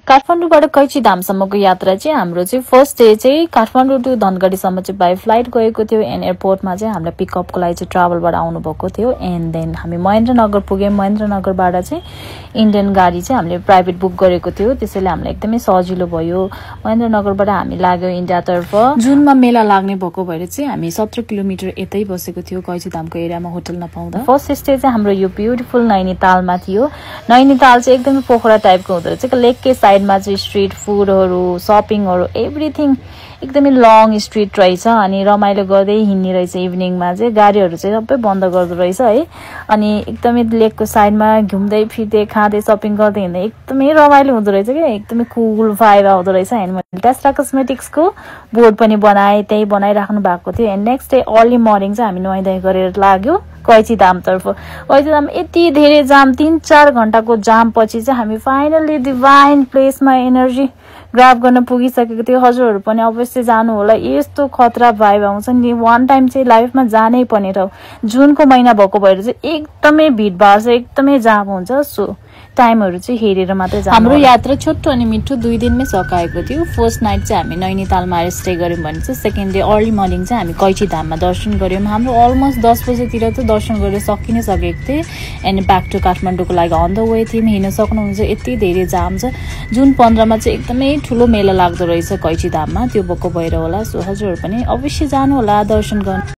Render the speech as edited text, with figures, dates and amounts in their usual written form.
काठमाडौँबाट कैची धामसम्मको यात्रा चाहिँ हाम्रो चाहिँ फर्स्ट डे चाहिँ काठमाडौँ टु धनगढीसम्म चाहिँ बाई फ्लाइट गएको थियो एन्ड एयरपोर्टमा चाहिँ हामीलाई पिकअपको लागि चाहिँ ट्राभलबाट आउनु भएको थियो एन्ड देन हामी महेन्द्रनगर पुग्यौँ। महेन्द्रनगरबाट चाहिँ इन्डियन गाडी चाहिँ हामीले प्राइभेट बुक गरेको थियो, त्यसैले हामीलाई एकदमै सजिलो भयो। महेन्द्रनगरबाट हामी लाग्यो इन्डियातर्फ। जुनमा मेला लाग्ने भएको भएर चाहिँ हामी 17 किलोमिटर यतै बसेको थियो कैची धामको एरियामा होटल नपाउँदा। फर्स्ट स्टे चाहिँ हाम्रो यो ब्युटिफुल नैनीतालमा थियो। नैनीताल चाहिँ एकदमै पोखरा टाइपको हुँदो रहेछ। लेककै साइडमा चाहिँ स्ट्रिट फुडहरू, सपिङहरू, एभ्रिथिङ एकदमै लङ स्ट्रिट रहेछ अनि रमाइलो गर्दै हिँड्ने रहेछ। इभिनिङमा चाहिँ गाडीहरू चाहिँ सबै बन्द गर्दो रहेछ है। अनि एकदमै लेकको साइडमा घुम्दै फिर्दै खाँदै सपिङ गर्दै हिँड्दै एकदमै रमाइलो हुँदो रहेछ क्या, एकदमै कुल भाइब आउँदो रहेछ। अनि मैले टेस्ला कस्मेटिक्सको बोर्ड पनि बनाएँ, त्यही बनाइराख्नु भएको थियो। And next day early morning चाहिँ हामी नुहाइधुवाइ गरेर लाग्यो कैची धामतर्फ। कैची धाम यति धेरै जाम, 3-4 घण्टाको जाम पछि चाहिँ हामी फाइनली डिभाइन प्लेसमा एनर्जी ग्राब गर्न पुगिसकेको थियो। हजुरहरू पनि अवश्य जानु होला, यस्तो खतरा भाइब आउँछ नि। वान टाइम चाहिँ लाइफमा जानै पर्ने ठाउँ। जुनको महिना भएको भएर चाहिँ एकदमै भिडभाड छ, एकदमै जाम हुन्छ। सो टाइमहरू चाहिँ हेरेर मात्रै जानु। हाम्रो यात्रा छोटो अनि मिठो 2 दिनमै सकाएको थियो। फर्स्ट नाइट चाहिँ हामी नैनीतालमा आएर स्टे गर्यौँ भने चाहिँ सेकेन्ड डे अर्ली मर्निङ चाहिँ हामी कैची धाममा दर्शन गर्यौँ। हाम्रो अलमोस्ट 10 बजेतिर त दर्शन गरेर सकि नै सकेको थिएँ एन्ड ब्याक टु काठमाडौँको लागि अन द वे थियौँ। हिँड्न सक्नुहुन्छ, यति धेरै जाम छ। जुन 15 मा चाहिँ एकदमै ठुलो मेला लाग्दो रहेछ कैची धाममा, त्यो भएको भएर होला। सो हजुरहरू पनि अवश्य जानु होला दर्शन गर्न।